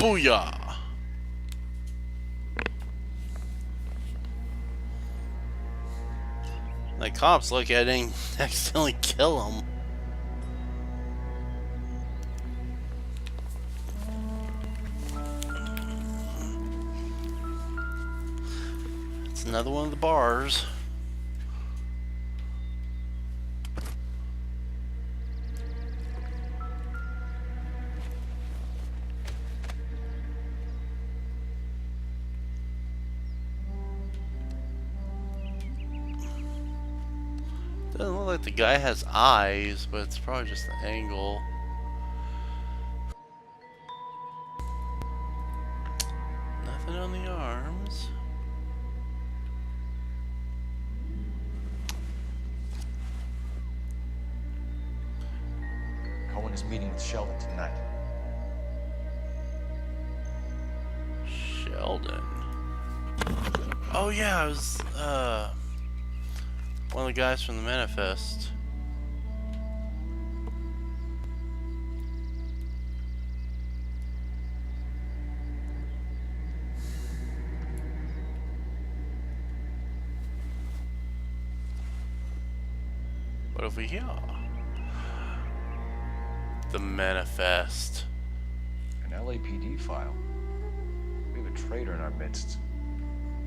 Booyah! The cops look at it and accidentally kill him. It's another one of the bars. Doesn't look like the guy has eyes, but it's probably just the angle. Nothing on the arms. Cohen is meeting with Sheldon tonight. Sheldon. Oh yeah, it was one of the guys from the Manifest. What have we here? The Manifest. An LAPD file. We have a traitor in our midst.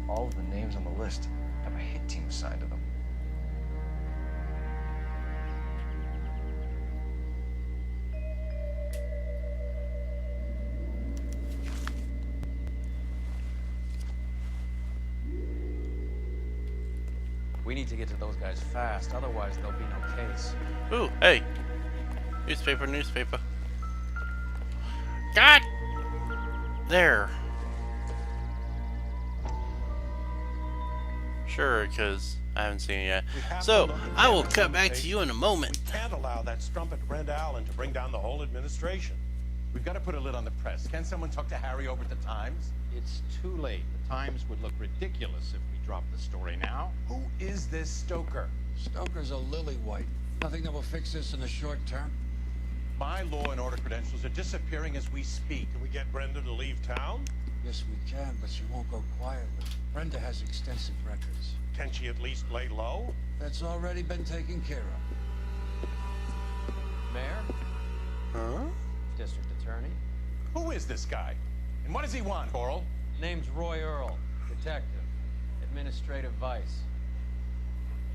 All of the names on the list have a hit team assigned to them. We need to get to those guys fast, otherwise there'll be no case. Ooh, hey. Newspaper, newspaper. God! There. Sure, because I haven't seen it yet. So, I will cut back to you in a moment. We can't allow that strumpet Brenda Allen to bring down the whole administration. We've got to put a lid on the press. Can someone talk to Harry over at the Times? It's too late. The Times would look ridiculous if we dropped the story now. Who is this Stoker? Stoker's a lily-white. Nothing that will fix this in the short term. My law and order credentials are disappearing as we speak. Can we get Brenda to leave town? Yes, we can, but she won't go quietly. Brenda has extensive records. Can she at least lay low? That's already been taken care of. Mayor? Huh? District Attorney? Who is this guy? And what does he want, Coral? Name's Roy Earl. Detective. Administrative vice.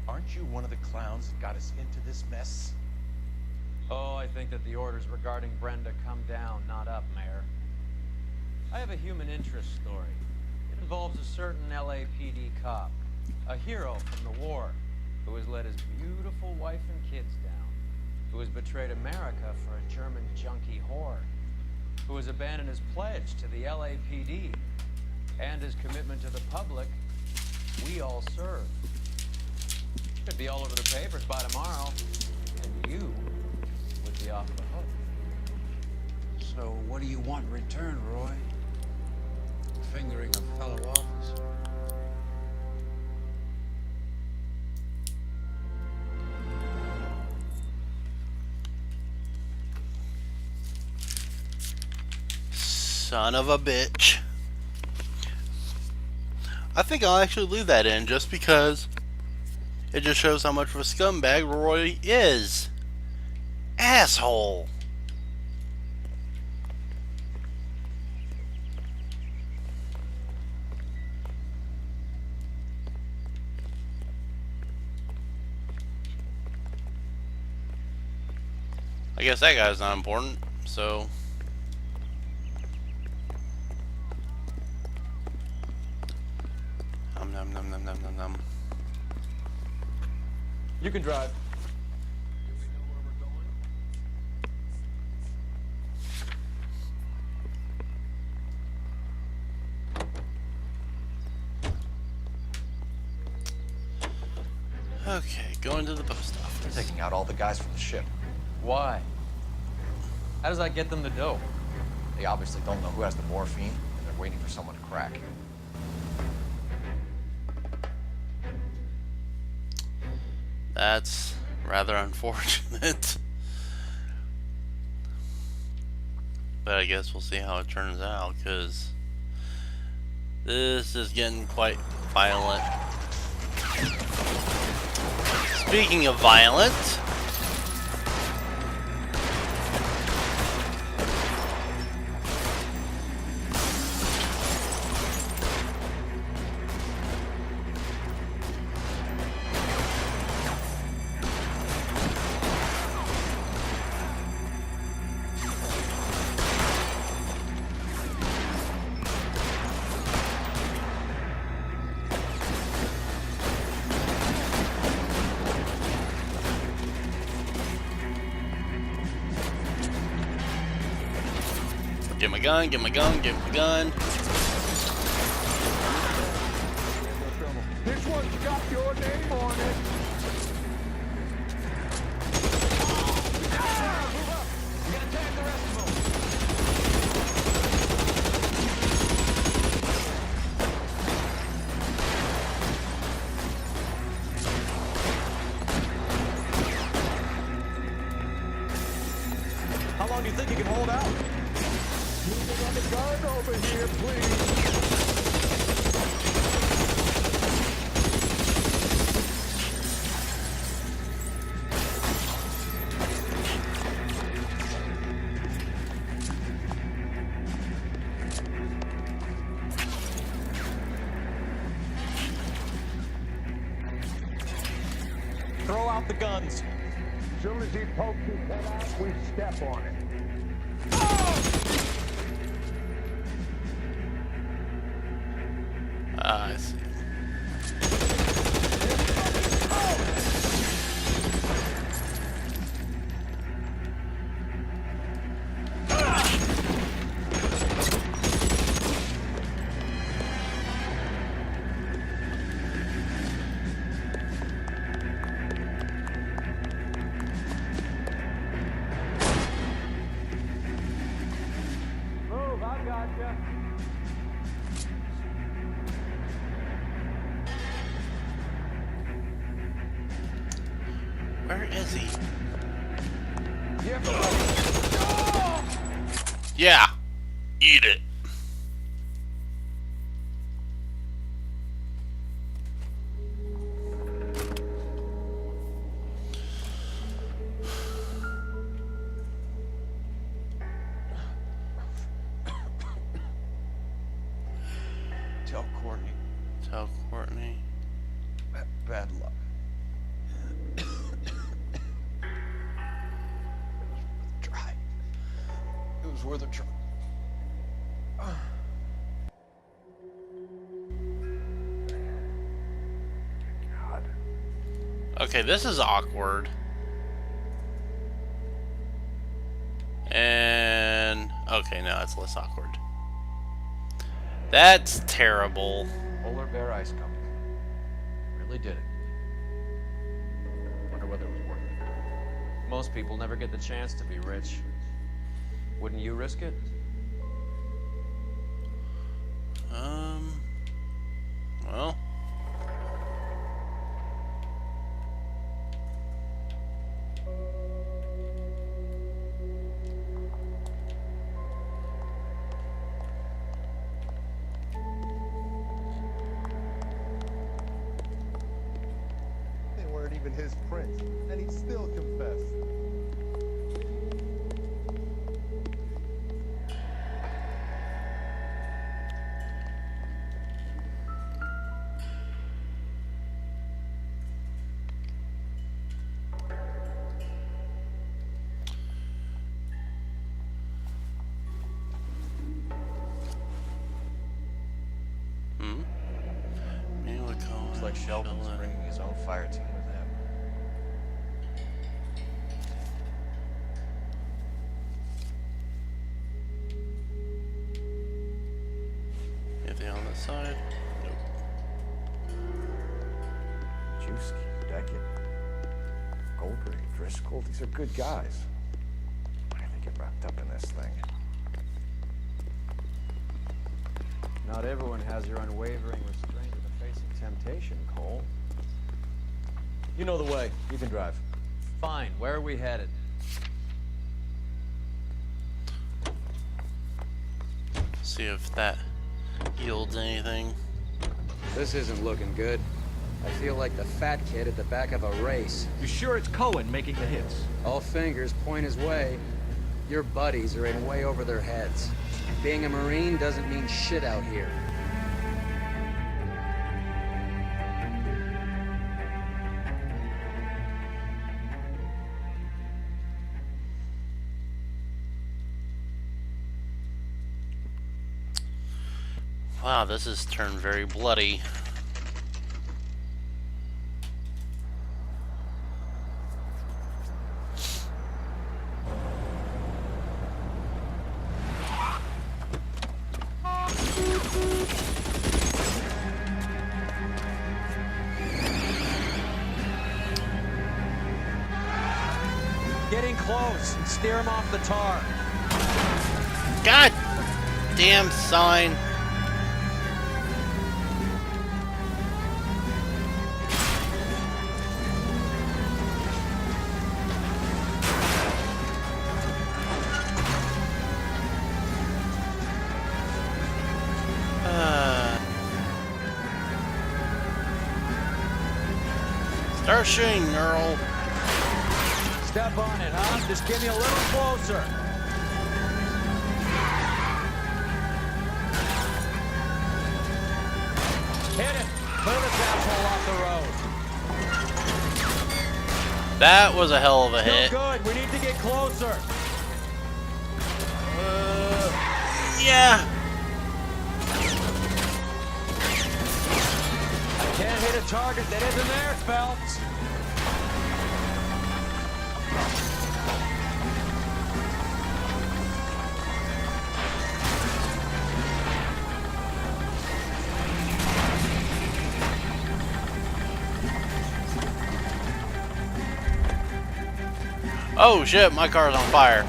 Aren't you one of the clowns that got us into this mess? Oh, I think that the orders regarding Brenda come down, not up, Mayor. I have a human interest story. It involves a certain LAPD cop, a hero from the war, who has let his beautiful wife and kids down, who has betrayed America for a German junkie whore, who has abandoned his pledge to the LAPD and his commitment to the public we all serve. Could be all over the papers by tomorrow, and you would be off the hook. So what do you want in return, Roy? Fingering a fellow officer. Son of a bitch. I think I'll actually leave that in just because it just shows how much of a scumbag Roy is. Asshole. I guess that guy's not important, so nom nom nom nom nom nom. You can drive. Okay, going to the post office. They're taking out all the guys from the ship. Why? How does that get them the dope? They obviously don't know who has the morphine, and they're waiting for someone to crack. That's rather unfortunate. but I guess we'll see how it turns out, because this is getting quite violent. Speaking of violent, get my gun, get my gun, get my gun. This one's got your name on it. You gotta tag the rest of them. How long do you think you can hold out? Another gun over here, please. Throw out the guns. As soon as he pokes his head out, we step on it. I see. Move, I gotcha. Where is he? Yeah. Yeah, eat it. Tell Courtney. Tell Courtney. Bad luck. Try. It was worth a try. God. Okay, this is awkward. And okay, no, it's less awkward. That's terrible. Polar Bear Ice Company. Really did it. Wonder whether it was worth it. Most people never get the chance to be rich. Wouldn't you risk it? Well. They weren't even his prints, and he still confessed. Looks like Sheldon's bringing his own fire team with him. Anything on this side? Nope. Juski, Beckett, Goldberg, Driscoll, these are good guys. Why do they get wrapped up in this thing? Not everyone has your unwavering restraint in the face of temptation, Cole. You know the way. You can drive. Fine. Where are we headed? See if that yields anything. This isn't looking good. I feel like the fat kid at the back of a race. You sure it's Cohen making the hits? All fingers point his way. Your buddies are in way over their heads. Being a Marine doesn't mean shit out here. Wow, this has turned very bloody. Getting close. Steer him off the tar. God damn sign. Start shooting, Earl. Step on it, huh? Just get me a little closer. Hit it. Clear this asshole off the road. That was a hell of a hit. Good. We need to get closer. Yeah. Can't hit a target that isn't there, Phelps. Oh shit, my car's on fire.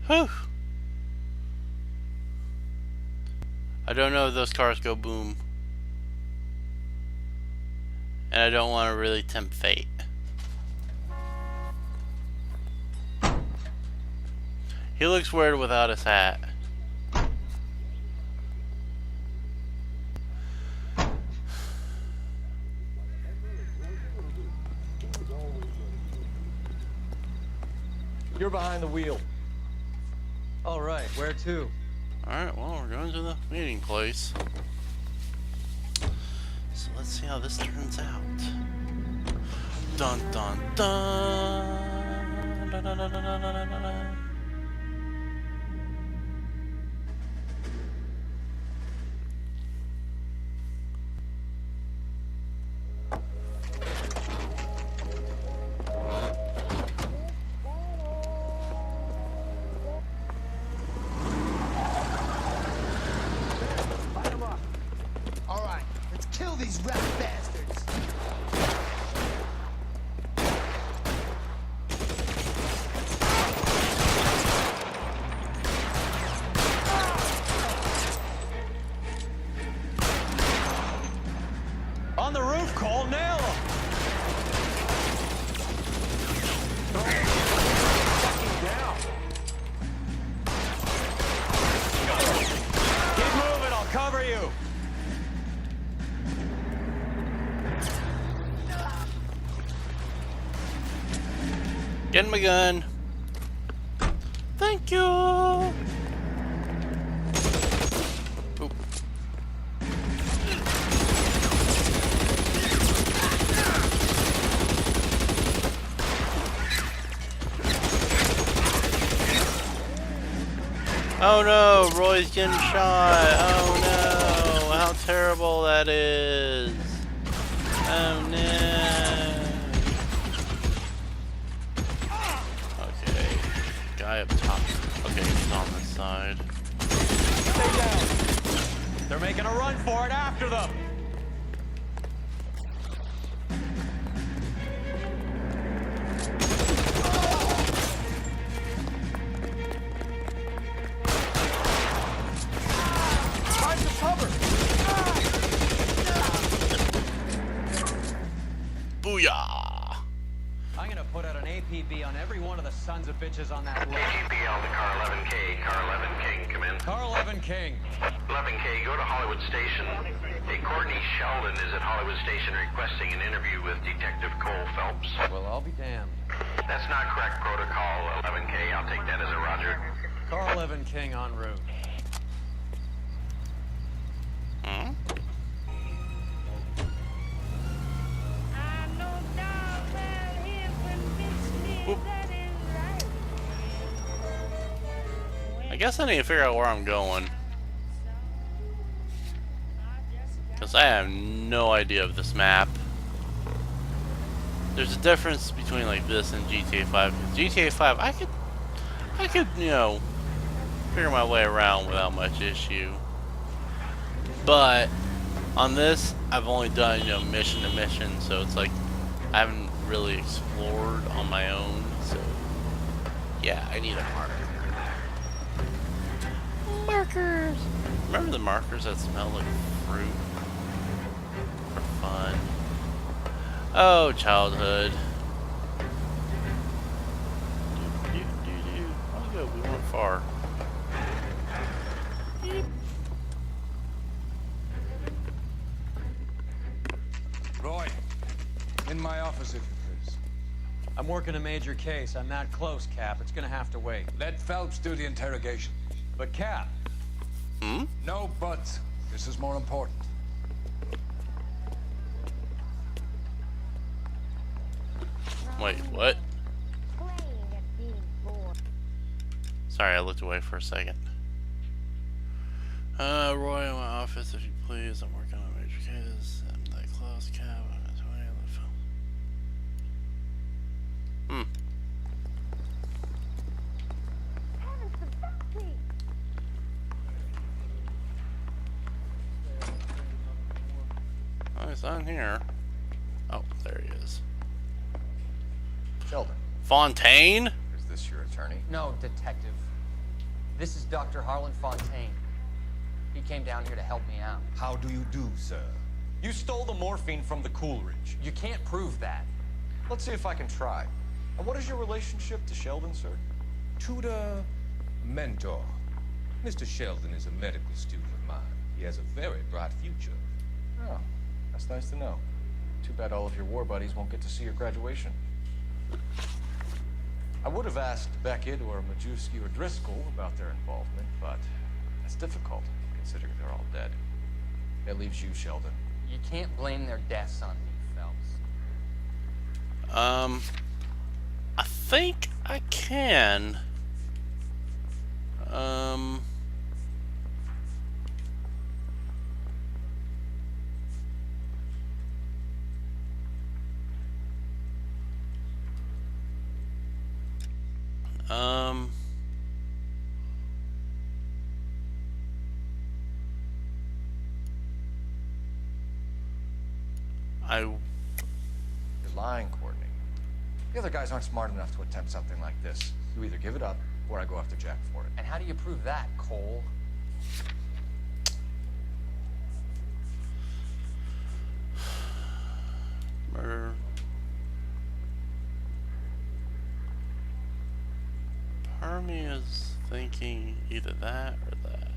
Whew. I don't know if those cars go boom. And I don't want to really tempt fate. He looks weird without his hat. You're behind the wheel. All right, where to? Alright, well, we're going to the meeting place. So let's see how this turns out. Dun dun dun. Dun, dun, dun, dun, dun, dun, dun. These rat bastards. On the roof, Cole, nail him. Down. Keep moving, I'll cover you. Get my gun. Thank you. Oop. Oh no, Roy's getting shot. Oh no, how terrible that is. Oh no. Guy up top. Okay, he's on this side. Stay down. They're making a run for it after them. Find some cover. Booyah! I'm gonna put out an APB on every one of the sons of bitches on that list. KGPL to Car 11K. Car 11 King, come in. Car 11 King. 11K, go to Hollywood Station. Hey, Courtney Sheldon is at Hollywood Station requesting an interview with Detective Cole Phelps. Well, I'll be damned. That's not correct protocol, 11K. I'll take that as a roger. Car 11 King en route. Hmm? I guess I need to figure out where I'm going. Because I have no idea of this map. There's a difference between like this and GTA 5. Because GTA 5, I could, you know, figure my way around without much issue. But on this, I've only done, you know, mission to mission, so it's like I haven't really explored on my own. So yeah, I need a marker. Markers. Remember the markers that smell like fruit? For fun. Oh, childhood. Oh, good. We weren't far. Roy, in my office if you please. I'm working a major case. I'm that close, Cap. It's gonna have to wait. Let Phelps do the interrogation. But Cap. Hmm? No buts. This is more important. Wait, what? Sorry, I looked away for a second. Roy, in my office, if you please. I'm working on a major case. I'm that close, Cap. Hmm. Oh, he's on here. Oh, there he is. Sheldon. Fontaine? Is this your attorney? No, detective. This is Dr. Harlan Fontaine. He came down here to help me out. How do you do, sir? You stole the morphine from the Coolidge. You can't prove that. Let's see if I can try. And what is your relationship to Sheldon, sir? Tutor, mentor. Mr. Sheldon is a medical student of mine. He has a very bright future. Oh, that's nice to know. Too bad all of your war buddies won't get to see your graduation. I would have asked Beckett or Majewski or Driscoll about their involvement, but that's difficult, considering they're all dead. That leaves you, Sheldon. You can't blame their deaths on me, Phelps. I think I can. You're lying, Courtney. The other guys aren't smart enough to attempt something like this. You either give it up, or I go after Jack for it. And how do you prove that, Cole? Murder. Part of me is thinking either that or that.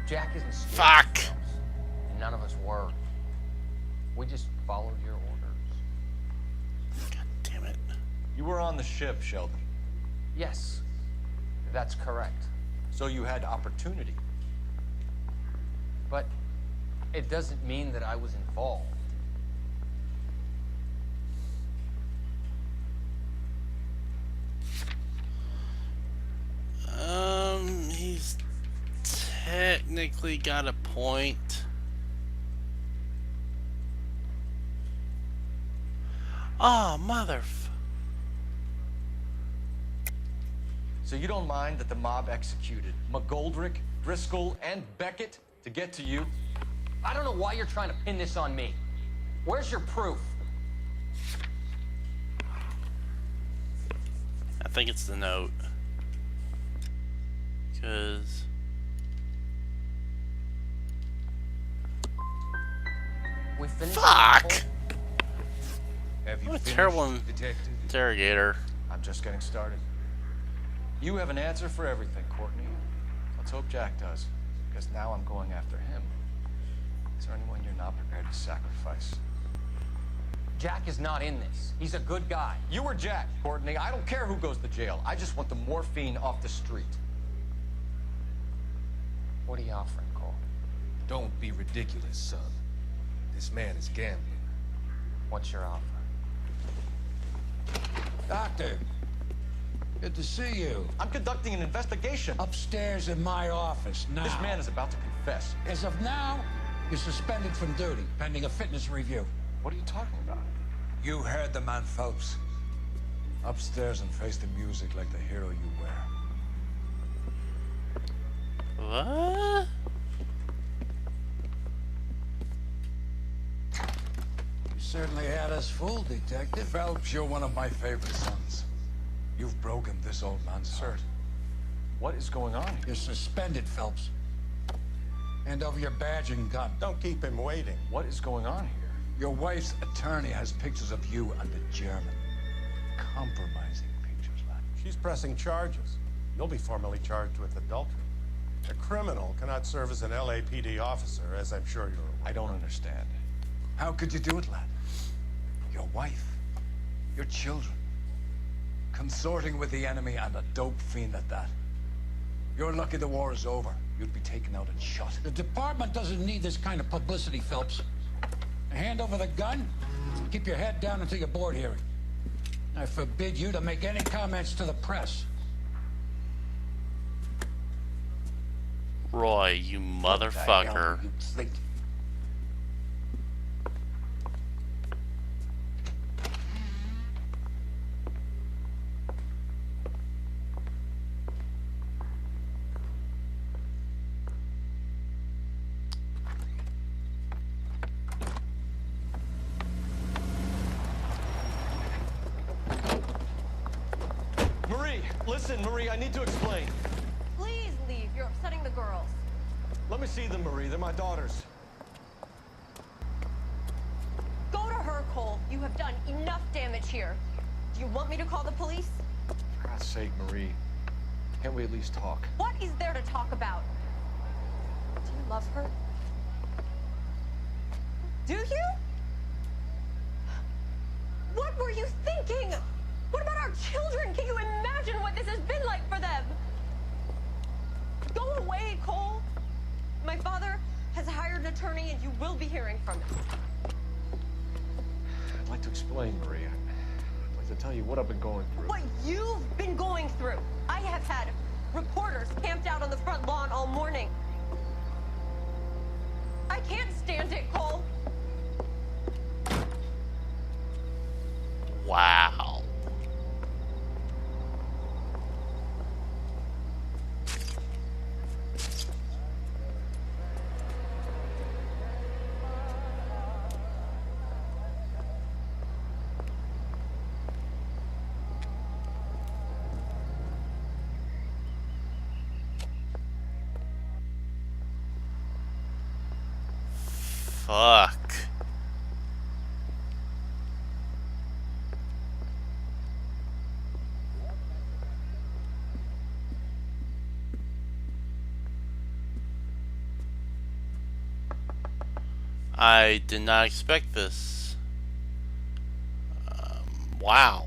Jack isn't scared. Fuck! And none of us were. We just followed your orders. God damn it. You were on the ship, Sheldon. Yes, that's correct. So you had opportunity. But it doesn't mean that I was involved. He's technically got a point. Oh, So you don't mind that the mob executed McGoldrick, Driscoll, and Beckett to get to you? I don't know why you're trying to pin this on me. Where's your proof? I think it's the note. Because We finished. Fuck! Have you What a finished, terrible detective? interrogator. I'm just getting started. You have an answer for everything, Courtney. Let's hope Jack does, because now I'm going after him. Is there anyone you're not prepared to sacrifice? Jack is not in this. He's a good guy. You or Jack, Courtney. I don't care who goes to jail. I just want the morphine off the street. What are you offering, Cole? Don't be ridiculous, son. This man is gambling. What's your offer? Doctor, good to see you. I'm conducting an investigation. Upstairs in my office now. This man is about to confess. As of now, you're suspended from duty, pending a fitness review. What are you talking about? You heard the man, Phelps. Upstairs and face the music like the hero you wear. What? You certainly had us fooled, Detective. Phelps, you're one of my favorite sons. You've broken this old man's heart. What is going on here? You're suspended, Phelps. Hand over your badge and gun. Don't keep him waiting. What is going on here? Your wife's attorney has pictures of you and the German. Compromising pictures, lad. She's pressing charges. You'll be formally charged with adultery. A criminal cannot serve as an LAPD officer, as I'm sure you're aware. I don't understand. How could you do it, lad? Your wife, your children, consorting with the enemy and a dope fiend at that. You're lucky the war is over. You'd be taken out and shot. The department doesn't need this kind of publicity, Phelps. Hand over the gun. Keep your head down until your board hearing. I forbid you to make any comments to the press. Roy, you motherfucker. You think? Listen, Marie, I need to explain. Please leave. You're upsetting the girls. Let me see them, Marie. They're my daughters. Go to her, Cole. You have done enough damage here. Do you want me to call the police? For God's sake, Marie. Can't we at least talk? What is there to talk about? Do you love her? Do you? What were you thinking? What about our children? Can you imagine what this has been like for them? Go away, Cole. My father has hired an attorney and you will be hearing from him. I'd like to explain, Marie. I'd like to tell you what I've been going through. What you've been going through. I have had reporters camped out on the front lawn all morning. I can't stand it, Cole. Wow. Fuck. I did not expect this. Wow.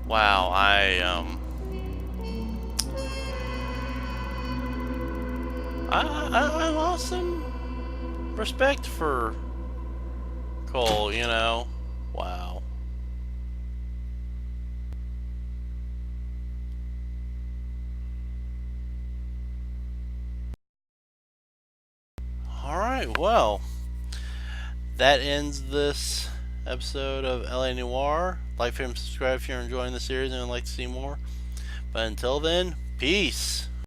Wow, I lost some respect for Cole, you know. Wow. Alright, well, that ends this episode of LA Noire. Like, favorite, subscribe if you're enjoying the series and would like to see more. But until then, peace.